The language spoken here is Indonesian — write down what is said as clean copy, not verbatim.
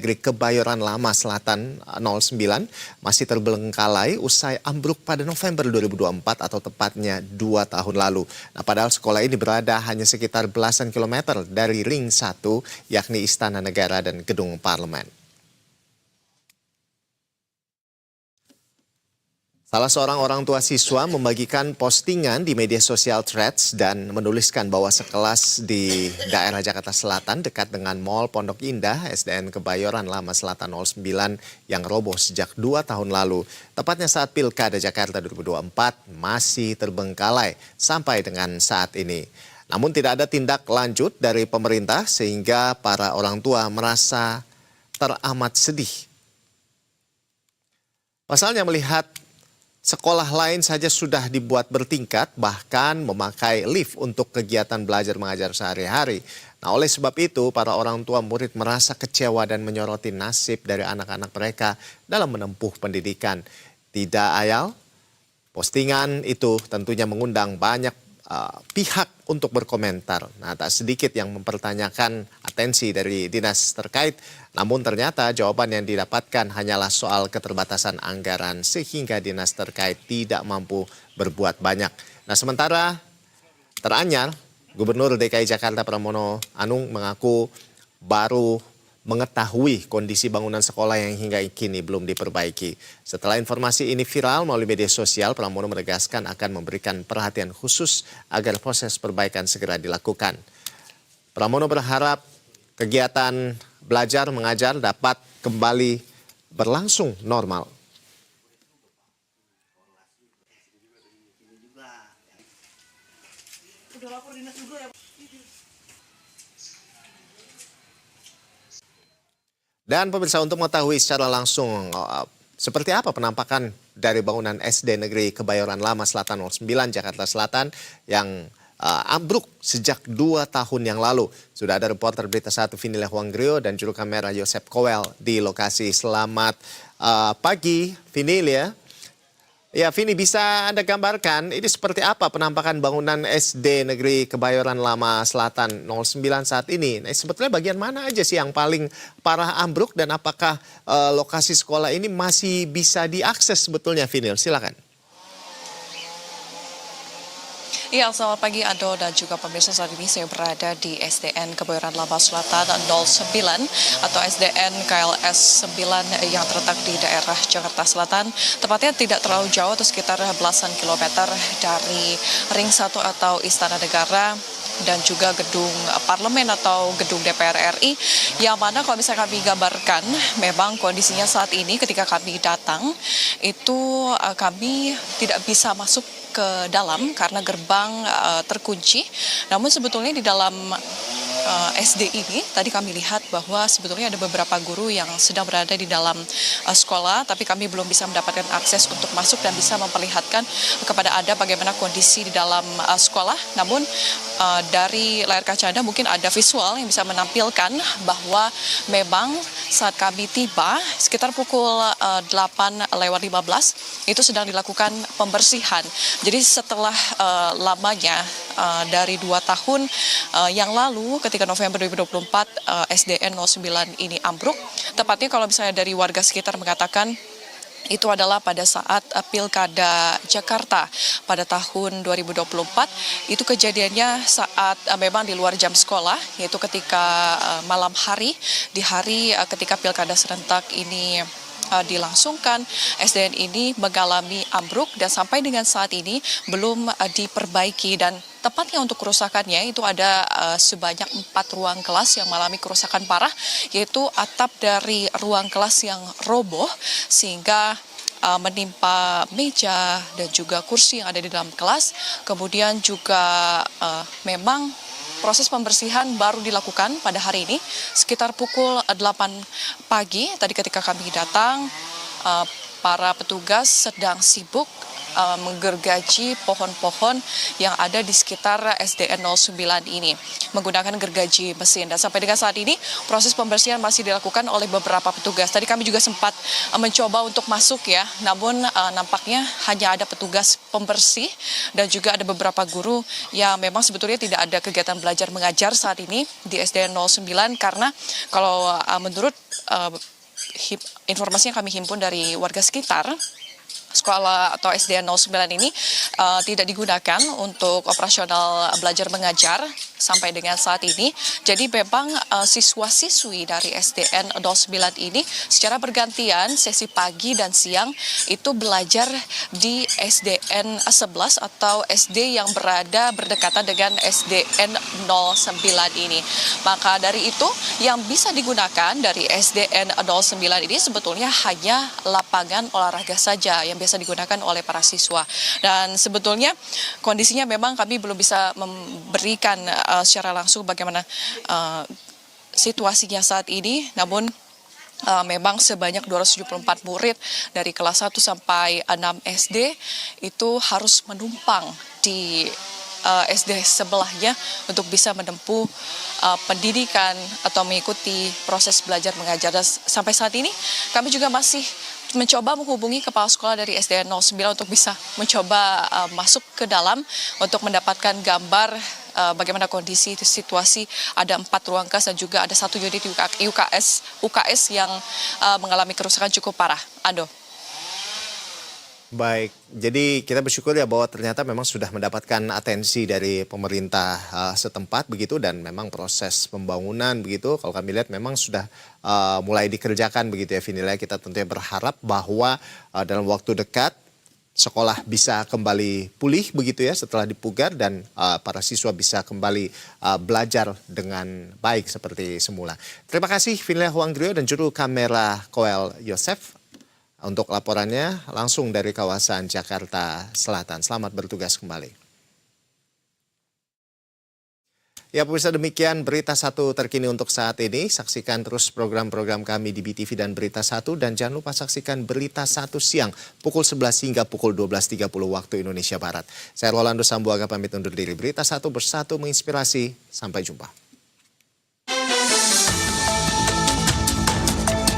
Negeri Kebayoran Lama Selatan 09 masih terbengkalai usai ambruk pada November 2024 atau tepatnya 2 tahun lalu. Nah, padahal sekolah ini berada hanya sekitar belasan kilometer dari Ring 1, yakni Istana Negara dan Gedung Parlemen. Salah seorang orang tua siswa membagikan postingan di media sosial Threads dan menuliskan bahwa sekelas di daerah Jakarta Selatan dekat dengan Mall Pondok Indah SDN Kebayoran Lama Selatan 09 yang roboh sejak 2 tahun lalu. Tepatnya saat Pilkada Jakarta 2024 masih terbengkalai sampai dengan saat ini. Namun tidak ada tindak lanjut dari pemerintah sehingga para orang tua merasa teramat sedih. Pasalnya melihat sekolah lain saja sudah dibuat bertingkat, bahkan memakai lift untuk kegiatan belajar mengajar sehari-hari. Nah, oleh sebab itu, para orang tua murid merasa kecewa dan menyoroti nasib dari anak-anak mereka dalam menempuh pendidikan. Tidak ayal, postingan itu tentunya mengundang banyak pihak untuk berkomentar. Nah, tak sedikit yang mempertanyakan atensi dari dinas terkait, namun ternyata jawaban yang didapatkan hanyalah soal keterbatasan anggaran sehingga dinas terkait tidak mampu berbuat banyak. Nah, sementara teranyar, Gubernur DKI Jakarta Pramono Anung mengaku baru mengetahui kondisi bangunan sekolah yang hingga kini belum diperbaiki. Setelah informasi ini viral melalui media sosial, Pramono menegaskan akan memberikan perhatian khusus agar proses perbaikan segera dilakukan. Pramono berharap kegiatan belajar mengajar dapat kembali berlangsung normal. Dan pemirsa, untuk mengetahui secara langsung seperti apa penampakan dari bangunan SD Negeri Kebayoran Lama Selatan 09 Jakarta Selatan yang ambruk sejak 2 tahun yang lalu. Sudah ada reporter Berita 1 Vinilia Huanggrio dan juru kamera Yosep Kowel di lokasi. Selamat pagi Vinilia. Ya, Vini, bisa Anda gambarkan ini seperti apa penampakan bangunan SD Negeri Kebayoran Lama Selatan 09 saat ini? Nah, sebetulnya bagian mana aja sih yang paling parah ambruk dan apakah lokasi sekolah ini masih bisa diakses sebetulnya, Vini? Silakan. Iya, selamat pagi Ado dan juga pemirsa. Saat ini saya berada di SDN Kebayoran Lama Selatan 09 atau SDN KLS 9 yang terletak di daerah Jakarta Selatan. Tepatnya tidak terlalu jauh atau sekitar belasan kilometer dari Ring 1 atau Istana Negara dan juga gedung parlemen atau gedung DPR RI, yang mana kalau misalnya kami gambarkan memang kondisinya saat ini ketika kami datang itu kami tidak bisa masuk ke dalam karena gerbang terkunci. Namun sebetulnya di dalam SD ini tadi kami lihat bahwa sebetulnya ada beberapa guru yang sedang berada di dalam sekolah, tapi kami belum bisa mendapatkan akses untuk masuk dan bisa memperlihatkan kepada Anda bagaimana kondisi di dalam sekolah. Namun dari layar kaca Anda mungkin ada visual yang bisa menampilkan bahwa memang saat kami tiba sekitar pukul 8:15 itu sedang dilakukan pembersihan. Jadi setelah lamanya dari 2 tahun yang lalu ketika November 2024 SDN 09 ini ambruk, tepatnya kalau misalnya dari warga sekitar mengatakan itu adalah pada saat Pilkada Jakarta pada tahun 2024. Itu kejadiannya saat memang di luar jam sekolah, yaitu ketika malam hari, di hari ketika Pilkada serentak ini dilangsungkan, SDN ini mengalami ambruk dan sampai dengan saat ini belum diperbaiki. Dan tepatnya untuk kerusakannya itu ada sebanyak 4 ruang kelas yang mengalami kerusakan parah, yaitu atap dari ruang kelas yang roboh sehingga menimpa meja dan juga kursi yang ada di dalam kelas. Kemudian juga memang proses pembersihan baru dilakukan pada hari ini sekitar pukul 8 pagi. Tadi ketika kami datang, para petugas sedang sibuk menggergaji pohon-pohon yang ada di sekitar SDN 09 ini menggunakan gergaji mesin. Dan sampai dengan saat ini proses pembersihan masih dilakukan oleh beberapa petugas. Tadi kami juga sempat mencoba untuk masuk ya, namun nampaknya hanya ada petugas pembersih dan juga ada beberapa guru yang memang sebetulnya tidak ada kegiatan belajar mengajar saat ini di SDN 09 karena kalau menurut informasi yang kami himpun dari warga sekitar, sekolah atau SDN 09 ini tidak digunakan untuk operasional belajar mengajar sampai dengan saat ini. Jadi memang siswa-siswi dari SDN 09 ini secara bergantian sesi pagi dan siang itu belajar di SDN 11 atau SD yang berada berdekatan dengan SDN 09 ini. Maka dari itu yang bisa digunakan dari SDN 09 ini sebetulnya hanya lapangan olahraga saja yang biasa digunakan oleh para siswa. Dan sebetulnya kondisinya memang kami belum bisa memberikan secara langsung bagaimana situasinya saat ini, namun memang sebanyak 274 murid dari kelas 1 sampai 6 SD itu harus menumpang di SD sebelahnya untuk bisa menempuh pendidikan atau mengikuti proses belajar mengajar. Dan sampai saat ini kami juga masih mencoba menghubungi kepala sekolah dari SDN 09 untuk bisa mencoba masuk ke dalam untuk mendapatkan gambar bagaimana kondisi situasi. Ada 4 ruang kelas dan juga ada 1 unit UKS yang mengalami kerusakan cukup parah. Ando. Baik, jadi kita bersyukur ya bahwa ternyata memang sudah mendapatkan atensi dari pemerintah setempat begitu, dan memang proses pembangunan begitu kalau kami lihat memang sudah mulai dikerjakan begitu ya Vinila. Kita tentunya berharap bahwa dalam waktu dekat sekolah bisa kembali pulih begitu ya setelah dipugar, dan para siswa bisa kembali belajar dengan baik seperti semula. Terima kasih Vinila Huanggrio dan juru kamera Koel Yosef untuk laporannya langsung dari kawasan Jakarta Selatan. Selamat bertugas kembali. Ya pemirsa, demikian Berita 1 terkini untuk saat ini. Saksikan terus program-program kami di BTV dan Berita 1. Dan jangan lupa saksikan Berita 1 siang pukul 11 hingga pukul 12.30 waktu Indonesia Barat. Saya Rolando Sambuaga pamit undur diri. Berita 1 bersatu menginspirasi. Sampai jumpa.